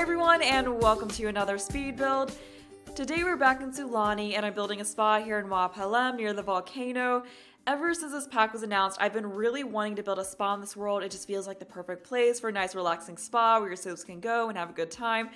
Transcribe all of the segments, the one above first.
everyone, and welcome to another speed build. Today we're back in Sulani, and I'm building a spa here in Mua Pel'am near the volcano. Ever since this pack was announced, I've been really wanting to build a spa in this world. It just feels like the perfect place for a nice relaxing spa where your Sims can go and have a good time.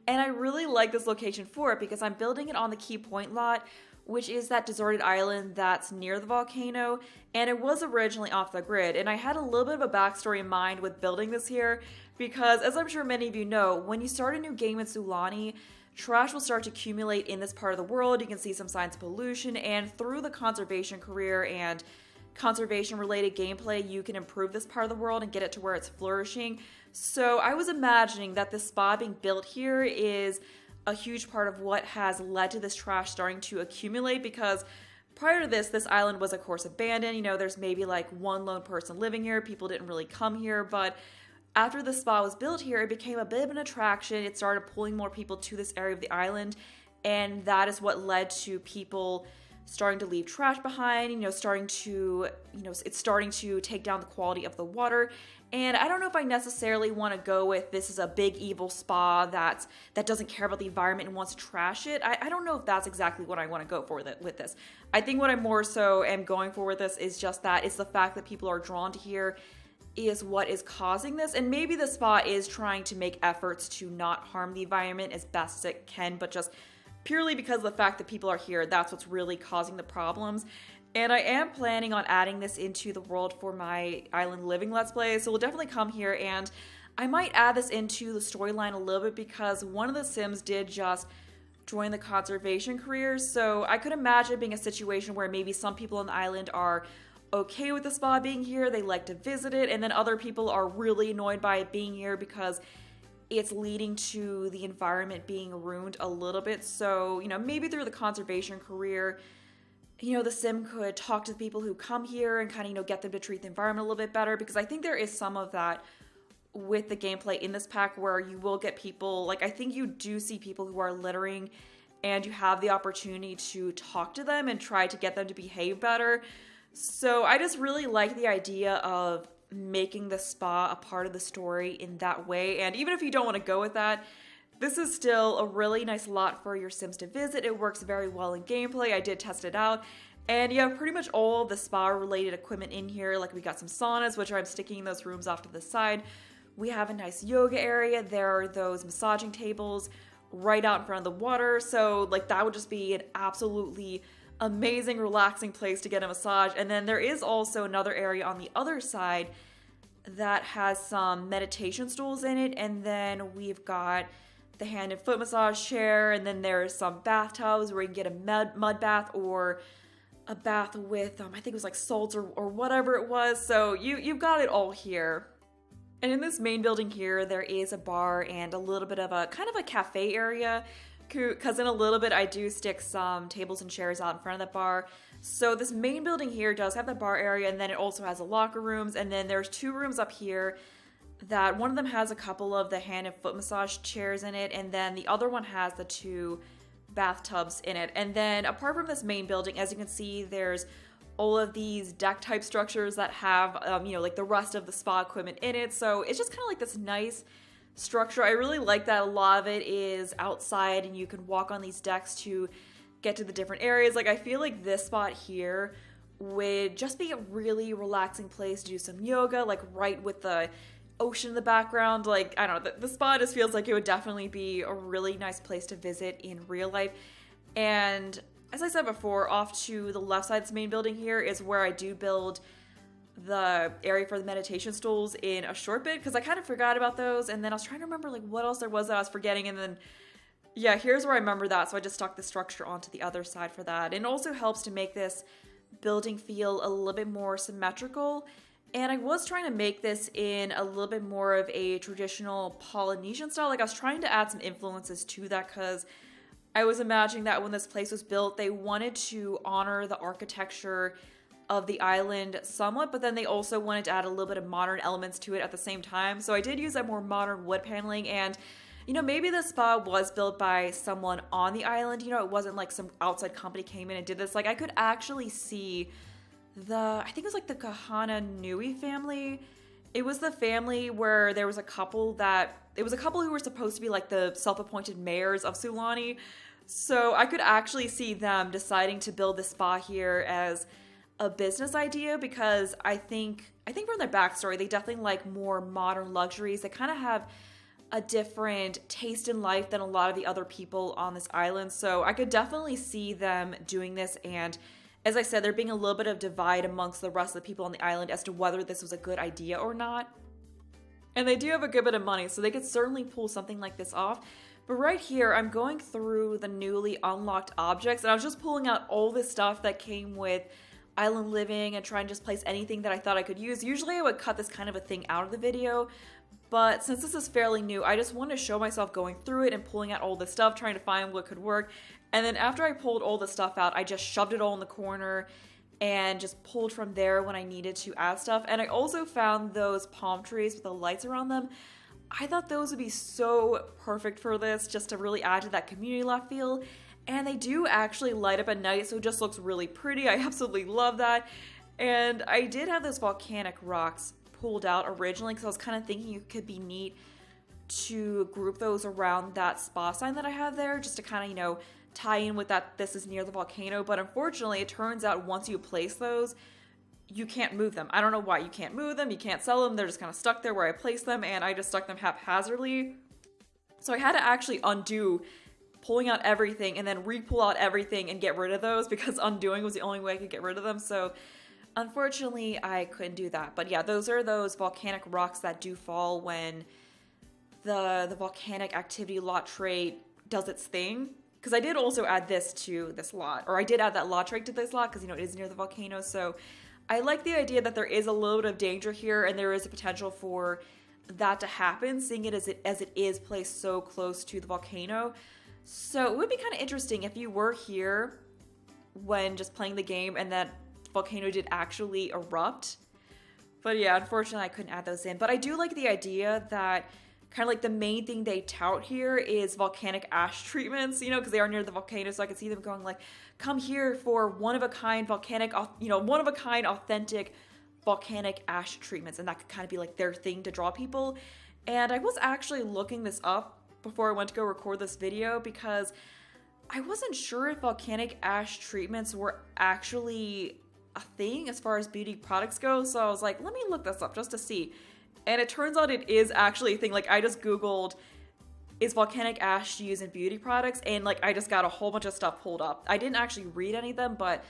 And I really like this location for it because I'm building it on the Key Point lot, which is that deserted island that's near the volcano, and it was originally off the grid. And I had a little bit of a backstory in mind with building this here, because as I'm sure many of you know, when you start a new game in Sulani, trash will start to accumulate in this part of the world. You can see some signs of pollution, and through the conservation career and conservation related gameplay, you can improve this part of the world and get it to where it's flourishing. So I was imagining that the spa being built here is a huge part of what has led to this trash starting to accumulate, because prior to this island was of course abandoned. You know, there's maybe like one lone person living here. People didn't really come here, but after the spa was built here, it became a bit of an attraction. It started pulling more people to this area of the island, and that is what led to people starting to leave trash behind, it's starting to take down the quality of the water. And I don't know if I necessarily want to go with this is a big evil spa that doesn't care about the environment and wants to trash it. I don't know if that's exactly what I want to go for with this. I think what I more so am going for with this is just that it's the fact that people are drawn to here is what is causing this. And maybe the spa is trying to make efforts to not harm the environment as best as it can, but just purely because of the fact that people are here, that's what's really causing the problems. And I am planning on adding this into the world for my island living let's play, so we'll definitely come here, and I might add this into the storyline a little bit because one of the Sims did just join the conservation career. So I could imagine being a situation where maybe some people on the island are okay with the spa being here, they like to visit it, and then other people are really annoyed by it being here because it's leading to the environment being ruined a little bit. So, maybe through the conservation career, the Sim could talk to the people who come here and kind of, get them to treat the environment a little bit better, because I think there is some of that with the gameplay in this pack where you will get people, like I think you do see people who are littering and you have the opportunity to talk to them and try to get them to behave better. So I just really like the idea of making the spa a part of the story in that way. And even if you don't want to go with that, this is still a really nice lot for your Sims to visit. It works very well in gameplay. I did test it out. And you have pretty much all of the spa related equipment in here. Like we got some saunas, which I'm sticking in those rooms off to the side. We have a nice yoga area. There are those massaging tables right out in front of the water. So like that would just be an absolutely amazing, relaxing place to get a massage. And then there is also another area on the other side that has some meditation stools in it. And then we've got the hand and foot massage chair. And then there's some bathtubs where you can get a mud bath or a bath with, I think it was like salts or whatever it was. So you've got it all here. And in this main building here, there is a bar and a little bit of a kind of a cafe area, because in a little bit I do stick some tables and chairs out in front of the bar. So this main building here does have the bar area, and then it also has the locker rooms, and then there's two rooms up here that one of them has a couple of the hand and foot massage chairs in it, and then the other one has the two bathtubs in it. And then apart from this main building, as you can see, there's all of these deck type structures that have like the rest of the spa equipment in it. So it's just kind of like this nice structure. I really like that a lot of it is outside and you can walk on these decks to get to the different areas. Like I feel like this spot here would just be a really relaxing place to do some yoga, like right with the ocean in the background. Like I don't know, the spot just feels like it would definitely be a really nice place to visit in real life. And as I said before, off to the left side of this main building here is where I do build the area for the meditation stools in a short bit, because I kind of forgot about those, and then I was trying to remember like what else there was that I was forgetting, and then yeah, here's where I remember that, so I just stuck the structure onto the other side for that. And it also helps to make this building feel a little bit more symmetrical, and I was trying to make this in a little bit more of a traditional Polynesian style. Like I was trying to add some influences to that, because I was imagining that when this place was built, they wanted to honor the architecture of the island somewhat, but then they also wanted to add a little bit of modern elements to it at the same time. So I did use that more modern wood paneling, and maybe the spa was built by someone on the island. It wasn't like some outside company came in and did this. Like I could actually see I think it was like the Kahana Nui family It was the family where there was a couple who were supposed to be like the self-appointed mayors of Sulani. So I could actually see them deciding to build this spa here as a business idea, because I think from their backstory, they definitely like more modern luxuries. They kind of have a different taste in life than a lot of the other people on this island. So I could definitely see them doing this. And as I said, there being a little bit of divide amongst the rest of the people on the island as to whether this was a good idea or not. And they do have a good bit of money, so they could certainly pull something like this off. But right here, I'm going through the newly unlocked objects, and I was just pulling out all this stuff that came with island living and trying to just place anything that I thought I could use. Usually I would cut this kind of a thing out of the video, but since this is fairly new, I just wanted to show myself going through it and pulling out all this stuff, trying to find what could work. And then after I pulled all the stuff out, I just shoved it all in the corner and just pulled from there when I needed to add stuff. And I also found those palm trees with the lights around them. I thought those would be so perfect for this, just to really add to that community lot feel. And they do actually light up at night, so it just looks really pretty. I absolutely love that. And I did have those volcanic rocks pulled out originally because I was kind of thinking it could be neat to group those around that spa sign that I have there, just to kind of, you know, tie in with that this is near the volcano. But unfortunately, it turns out once you place those, you can't move them. I don't know why you can't move them, you can't sell them, they're just kind of stuck there where I placed them, and I just stuck them haphazardly. So I had to actually undo pulling out everything and then re-pull out everything and get rid of those, because undoing was the only way I could get rid of them. So unfortunately, I couldn't do that. But yeah, those are those volcanic rocks that do fall when the volcanic activity lot trait does its thing. Because I did also add this to this lot, or I did add that lot trait to this lot because, you know, it is near the volcano. So I like the idea that there is a little bit of danger here, and there is a potential for that to happen, seeing it as it is placed so close to the volcano. So it would be kind of interesting if you were here when just playing the game and that volcano did actually erupt. But yeah, unfortunately I couldn't add those in. But I do like the idea that kind of like the main thing they tout here is volcanic ash treatments, you know, because they are near the volcano, so I could see them going like, come here for one-of-a-kind volcanic, you know, one-of-a-kind authentic volcanic ash treatments, and that could kind of be like their thing to draw people. And I was actually looking this up before I went to go record this video, because I wasn't sure if volcanic ash treatments were actually a thing as far as beauty products go, so I was like, let me look this up just to see. And it turns out it is actually a thing. Like, I just Googled, is volcanic ash used in beauty products? And like, I just got a whole bunch of stuff pulled up. I didn't actually read any of them, but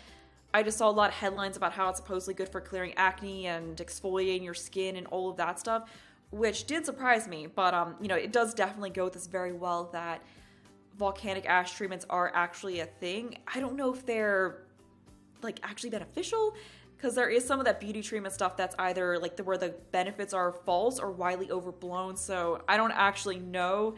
I just saw a lot of headlines about how it's supposedly good for clearing acne and exfoliating your skin and all of that stuff, which did surprise me. But, you know, it does definitely go with this very well that volcanic ash treatments are actually a thing. I don't know if they're like actually beneficial, because there is some of that beauty treatment stuff that's either like where the benefits are false or widely overblown. So I don't actually know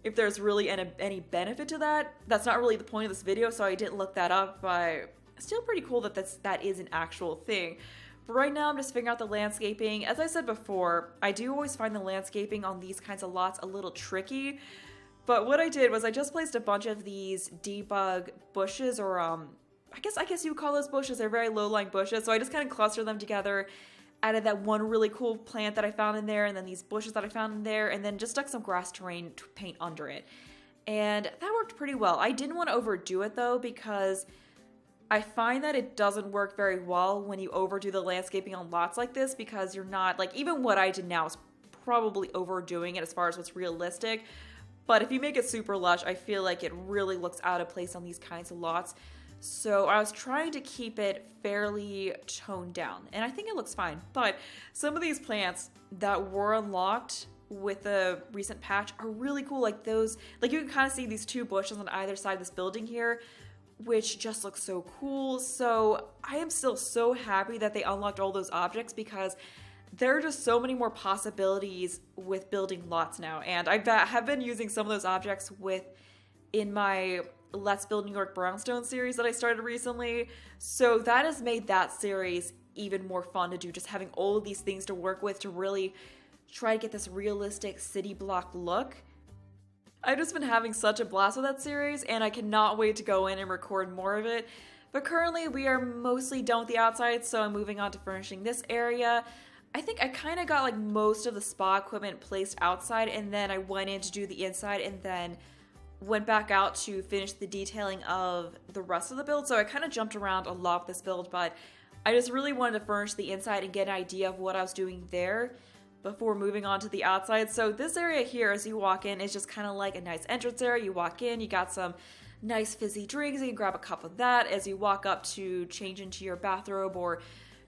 if there's really any benefit to that. That's not really the point of this video, so I didn't look that up, but it's still pretty cool that that is an actual thing. But right now I'm just figuring out the landscaping. As I said before, I do always find the landscaping on these kinds of lots a little tricky. But what I did was I just placed a bunch of these debug bushes, or I guess you would call those bushes. They're very low-lying bushes, so I just kind of clustered them together, added that one really cool plant that I found in there, and then these bushes that I found in there, and then just stuck some grass terrain paint under it. And that worked pretty well. I didn't want to overdo it though, because I find that it doesn't work very well when you overdo the landscaping on lots like this, because you're not, like, even what I did now is probably overdoing it as far as what's realistic. But if you make it super lush, I feel like it really looks out of place on these kinds of lots. So I was trying to keep it fairly toned down, and I think it looks fine. But some of these plants that were unlocked with the recent patch are really cool. Like those, like you can kind of see these two bushes on either side of this building here, which just looks so cool. So I am still so happy that they unlocked all those objects, because there are just so many more possibilities with building lots now. And I have been using some of those objects in my Let's Build New York Brownstone series that I started recently. So that has made that series even more fun to do, just having all of these things to work with to really try to get this realistic city block look. I've just been having such a blast with that series, and I cannot wait to go in and record more of it. But currently we are mostly done with the outside, so I'm moving on to furnishing this area. I think I kind of got like most of the spa equipment placed outside, and then I went in to do the inside and then went back out to finish the detailing of the rest of the build. So I kind of jumped around a lot with this build, but I just really wanted to furnish the inside and get an idea of what I was doing there before moving on to the outside. So this area here, as you walk in, is just kind of like a nice entrance area. You walk in, you got some nice fizzy drinks, you can grab a cup of that as you walk up to change into your bathrobe or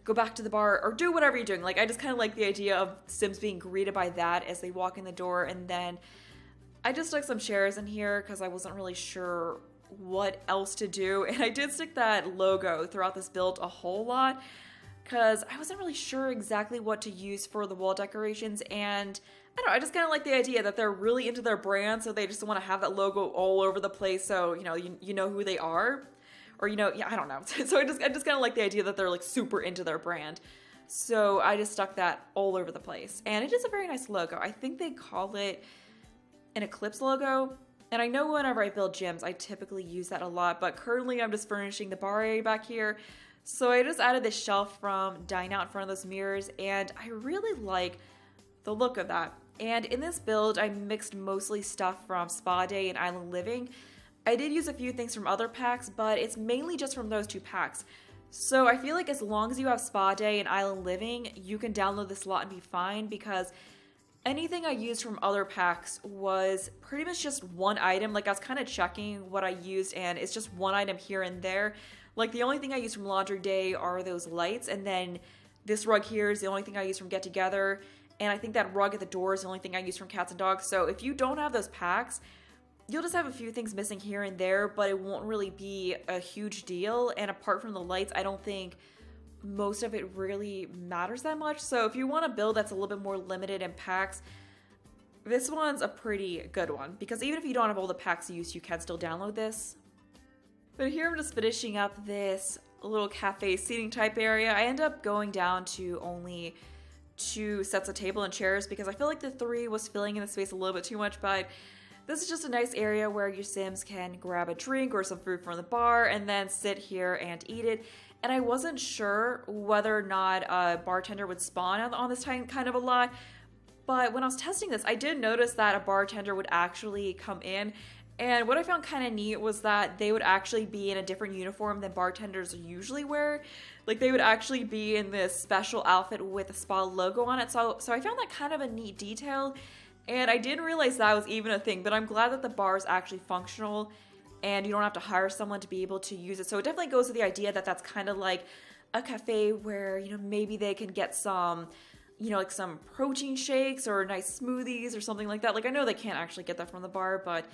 go back to the bar or do whatever you're doing. Like, I just kind of like the idea of Sims being greeted by that as they walk in the door. And then I just stuck some chairs in here because I wasn't really sure what else to do. And I did stick that logo throughout this build a whole lot because I wasn't really sure exactly what to use for the wall decorations. And I don't know, I just kind of like the idea that they're really into their brand, so they just want to have that logo all over the place so, you know who they are. Or, yeah, I don't know. So I just kind of like the idea that they're like super into their brand. So I just stuck that all over the place. And it is a very nice logo. I think they call it an eclipse logo. And I know whenever I build gyms, I typically use that a lot. But currently I'm just furnishing the bar area back here. So I just added this shelf from Dine Out in front of those mirrors. And I really like the look of that. And in this build, I mixed mostly stuff from Spa Day and Island Living. I did use a few things from other packs, but it's mainly just from those two packs. So I feel like as long as you have Spa Day and Island Living, you can download this lot and be fine, because anything I used from other packs was pretty much just one item. Like, I was kind of checking what I used, and it's just one item here and there. Like, the only thing I used from Laundry Day are those lights, and then this rug here is the only thing I used from Get Together, and I think that rug at the door is the only thing I used from Cats and Dogs. So if you don't have those packs, you'll just have a few things missing here and there, but it won't really be a huge deal. And apart from the lights, I don't think most of it really matters that much. So if you want a build that's a little bit more limited in packs, this one's a pretty good one, because even if you don't have all the packs used, you can still download this. But here I'm just finishing up this little cafe seating type area. I end up going down to only 2 sets of table and chairs because I feel like the 3 was filling in the space a little bit too much, but this is just a nice area where your Sims can grab a drink or some food from the bar and then sit here and eat it. And I wasn't sure whether or not a bartender would spawn on this kind of a lot, but when I was testing this, I did notice that a bartender would actually come in. And what I found kind of neat was that they would actually be in a different uniform than bartenders usually wear. Like, they would actually be in this special outfit with a spa logo on it. So I found that kind of a neat detail. And I didn't realize that was even a thing, but I'm glad that the bar is actually functional and you don't have to hire someone to be able to use it. So it definitely goes to the idea that that's kind of like a cafe where, maybe they can get some, like some protein shakes or nice smoothies or something like that. Like, I know they can't actually get that from the bar, but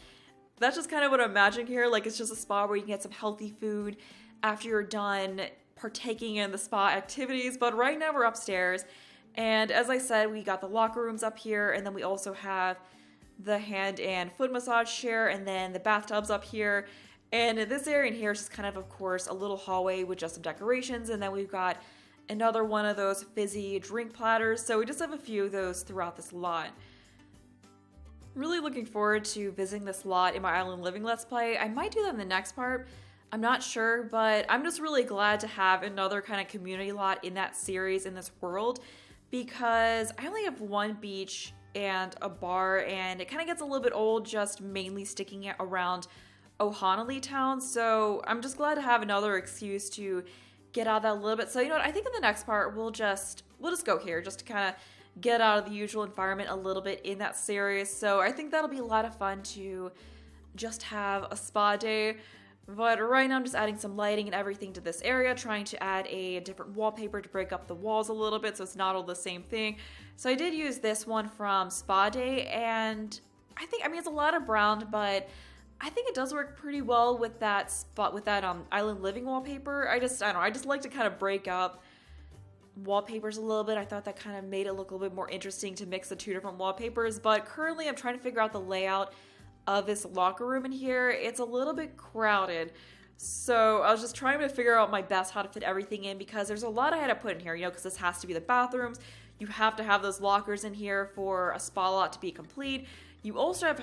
that's just kind of what I'm imagining here. Like, it's just a spa where you can get some healthy food after you're done partaking in the spa activities. But right now we're upstairs. And as I said, we got the locker rooms up here, and then we also have the hand and foot massage chair, and then the bathtubs up here. And this area in here is just kind of course, a little hallway with just some decorations, and then we've got another one of those fizzy drink platters. So we just have a few of those throughout this lot. Really looking forward to visiting this lot in my Island Living Let's Play. I might do that in the next part. I'm not sure, but I'm just really glad to have another kind of community lot in that series, in this world, because I only have one beach and a bar, and it kind of gets a little bit old just mainly sticking it around Ohanalee town. So I'm just glad to have another excuse to get out of that a little bit. So, what, I think in the next part we'll just go here just to kind of get out of the usual environment a little bit in that series. So I think that'll be a lot of fun to just have a spa day. But right now I'm just adding some lighting and everything to this area, trying to add a different wallpaper to break up the walls a little bit so it's not all the same thing. So I did use this one from Spa Day, and I mean it's a lot of brown, but I think it does work pretty well with that Island Living wallpaper. I just like to kind of break up wallpapers a little bit. I thought that kind of made it look a little bit more interesting to mix the 2 different wallpapers, but currently I'm trying to figure out the layout of this locker room in here. It's a little bit crowded, so I was just trying to figure out my best how to fit everything in, because there's a lot I had to put in here, because this has to be the bathrooms. You have to have those lockers in here for a spa lot to be complete. You also have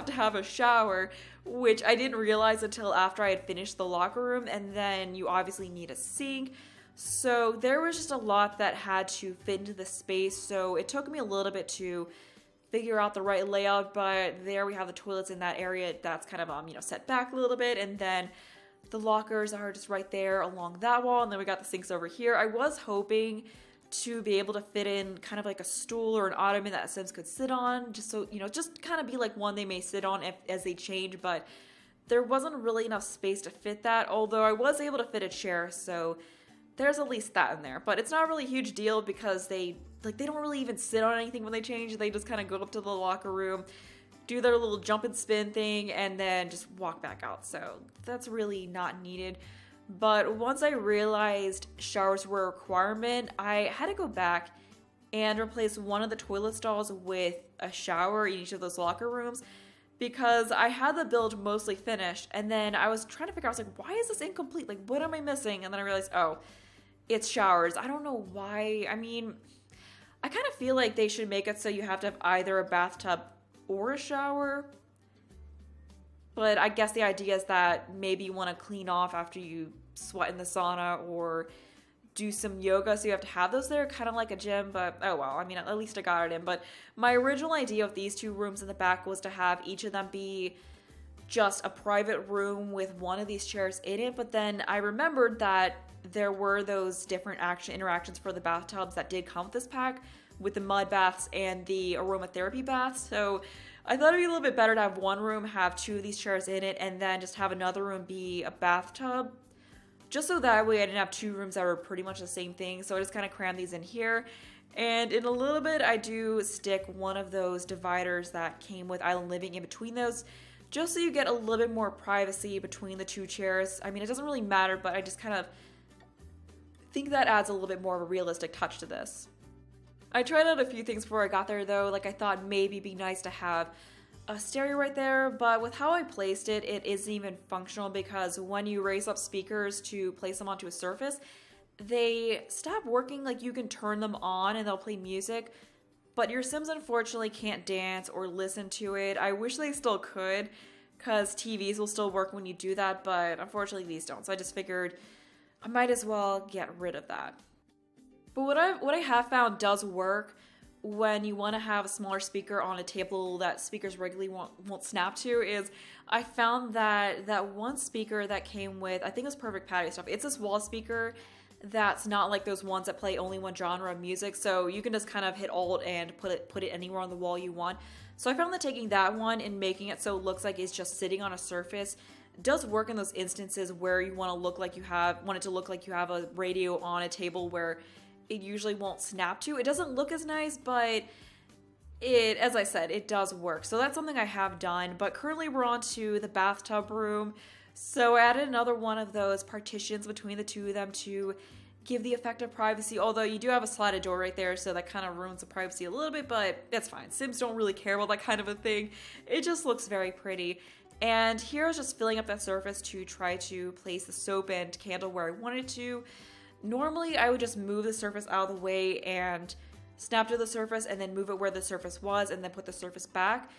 to have a shower, which I didn't realize until after I had finished the locker room, and then you obviously need a sink So there was just a lot that had to fit into the space, so it took me a little bit to figure out the right layout, but there we have the toilets in that area that's kind of set back a little bit, and then the lockers are just right there along that wall, and then we got the sinks over here. I was hoping to be able to fit in kind of like a stool or an ottoman that Sims could sit on, just so, just kind of be like one they may sit on as they change, but there wasn't really enough space to fit that, although I was able to fit a chair, so there's at least that in there. But it's not really a huge deal because they don't really even sit on anything when they change. They just kind of go up to the locker room, do their little jump and spin thing, and then just walk back out. So that's really not needed. But once I realized showers were a requirement, I had to go back and replace one of the toilet stalls with a shower in each of those locker rooms, because I had the build mostly finished, and then I was trying to figure out, I was like, why is this incomplete? Like, what am I missing? And then I realized, oh, it's showers. I don't know why. I mean, I kind of feel like they should make it so you have to have either a bathtub or a shower. But I guess the idea is that maybe you want to clean off after you sweat in the sauna or do some yoga, so you have to have those there, kind of like a gym, but oh well, I mean, at least I got it in. But my original idea of these two rooms in the back was to have each of them be just a private room with one of these chairs in it, but then I remembered that there were those different interactions for the bathtubs that did come with this pack, with the mud baths and the aromatherapy baths, so I thought it'd be a little bit better to have one room have two of these chairs in it, and then just have another room be a bathtub, just so that way I didn't have two rooms that were pretty much the same thing. So I just kind of crammed these in here. And in a little bit, I do stick one of those dividers that came with Island Living in between those, just so you get a little bit more privacy between the two chairs. I mean, it doesn't really matter, but I just kind of think that adds a little bit more of a realistic touch to this. I tried out a few things before I got there though, like I thought maybe it'd be nice to have a stereo right there, but with how I placed it, it isn't even functional, because when you raise up speakers to place them onto a surface, they stop working. Like, you can turn them on and they'll play music, but your Sims unfortunately can't dance or listen to it. I wish they still could, because TVs will still work when you do that, but unfortunately these don't. So I just figured I might as well get rid of that. But what I have found does work when you want to have a smaller speaker on a table that speakers regularly won't snap to, is I found that one speaker that came with, I think it was Perfect Patio stuff. It's this wall speaker that's not like those ones that play only one genre of music, so you can just kind of hit Alt and put it anywhere on the wall you want. So I found that taking that one and making it so it looks like it's just sitting on a surface does work in those instances where you want it to look like you have a radio on a table where it usually won't snap to. It doesn't look as nice, but it, as I said, it does work. So that's something I have done. But currently we're on to the bathtub room. So I added another one of those partitions between the two of them to give the effect of privacy. Although you do have a slided door right there, so that kind of ruins the privacy a little bit, but that's fine. Sims don't really care about that kind of a thing. It just looks very pretty. And here I was just filling up that surface to try to place the soap and candle where I wanted to. Normally, I would just move the surface out of the way and snap to the surface and then move it where the surface was and then put the surface back.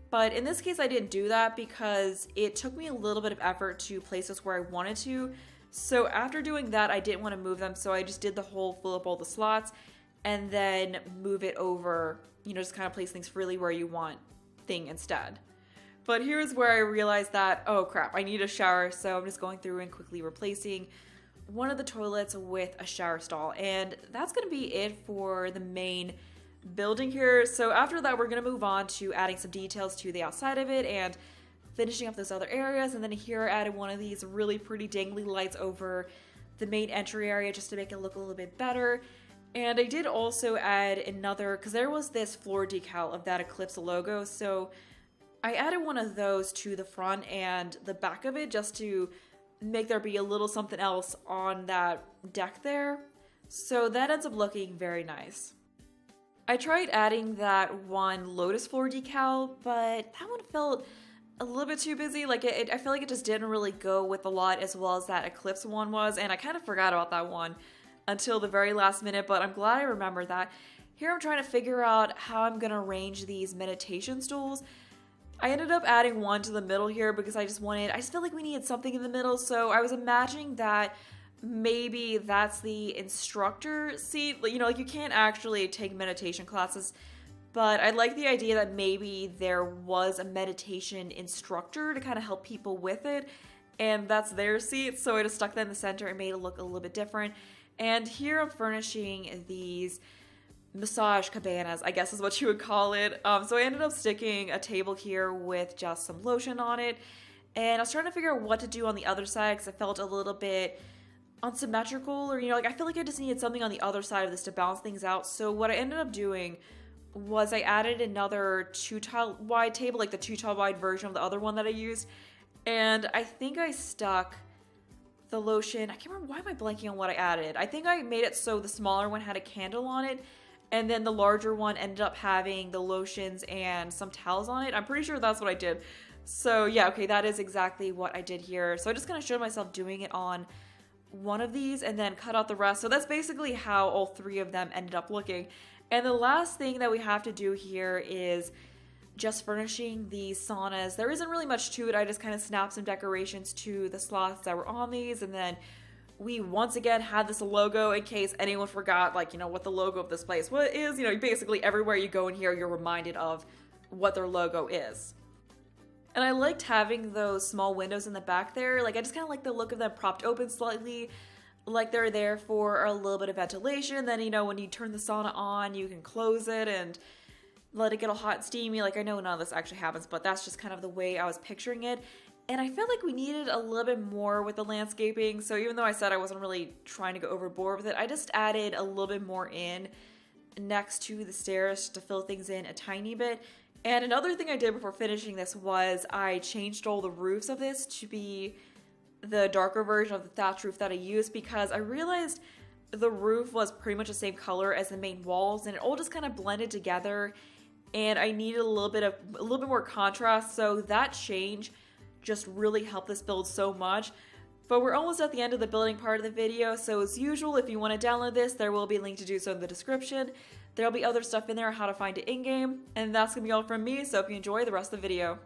But in this case, I didn't do that because it took me a little bit of effort to place this where I wanted to. So after doing that, I didn't want to move them, so I just did the whole fill up all the slots and then move it over, just kind of place things freely where you want thing instead. But here's where I realized that, oh crap, I need a shower, so I'm just going through and quickly replacing one of the toilets with a shower stall, and that's going to be it for the main building here. So after that, we're going to move on to adding some details to the outside of it and finishing up those other areas. And then here I added one of these really pretty dangly lights over the main entry area just to make it look a little bit better. And I did also add another, because there was this floor decal of that Eclipse logo, so I added one of those to the front and the back of it just to make there be a little something else on that deck there. So that ends up looking very nice. I tried adding that one Lotus floor decal, but that one felt a little bit too busy. Like I feel like it just didn't really go with the lot as well as that Eclipse one was, and I kind of forgot about that one until the very last minute, but I'm glad I remembered that. Here I'm trying to figure out how I'm gonna arrange these meditation stools. I ended up adding one to the middle here because I just felt like we needed something in the middle, so I was imagining that maybe that's the instructor seat. You know, like you can't actually take meditation classes, but I like the idea that maybe there was a meditation instructor to kind of help people with it, and that's their seat. So I just stuck that in the center and made it look a little bit different. And here I'm furnishing these massage cabanas, I guess is what you would call it. So I ended up sticking a table here with just some lotion on it. And I was trying to figure out what to do on the other side because I felt a little bit unsymmetrical, or, you know, like I feel like I just needed something on the other side of this to balance things out. So what I ended up doing was I added another 2-tile wide table, like the 2-tile wide version of the other one that I used. And I think I stuck the lotion, I can't remember, why am I blanking on what I added? I think I made it so the smaller one had a candle on it, and then the larger one ended up having the lotions and some towels on it. I'm pretty sure that's what I did. So yeah, okay, that is exactly what I did here. So I just kind of showed myself doing it on one of these and then cut out the rest. So that's basically how all 3 of them ended up looking. And the last thing that we have to do here is just furnishing these saunas. There isn't really much to it. I just kind of snapped some decorations to the slots that were on these, and then we once again had this logo in case anyone forgot, like, you know, what the logo of this place is. You know, basically everywhere you go in here, you're reminded of what their logo is. And I liked having those small windows in the back there. Like, I just kind of like the look of them propped open slightly, like they're there for a little bit of ventilation. Then, you know, when you turn the sauna on, you can close it and let it get all hot and steamy. Like, I know none of this actually happens, but that's just kind of the way I was picturing it. And I felt like we needed a little bit more with the landscaping. So even though I said I wasn't really trying to go overboard with it, I just added a little bit more in next to the stairs to fill things in a tiny bit. And another thing I did before finishing this was I changed all the roofs of this to be the darker version of the thatch roof that I used, because I realized the roof was pretty much the same color as the main walls, and it all just kind of blended together, and I needed a little bit more contrast. So that change just really helped this build so much. But we're almost at the end of the building part of the video, so as usual, if you want to download this, there will be a link to do so in the description. There'll be other stuff in there, how to find it in-game, and that's gonna be all from me, so hope you enjoy the rest of the video.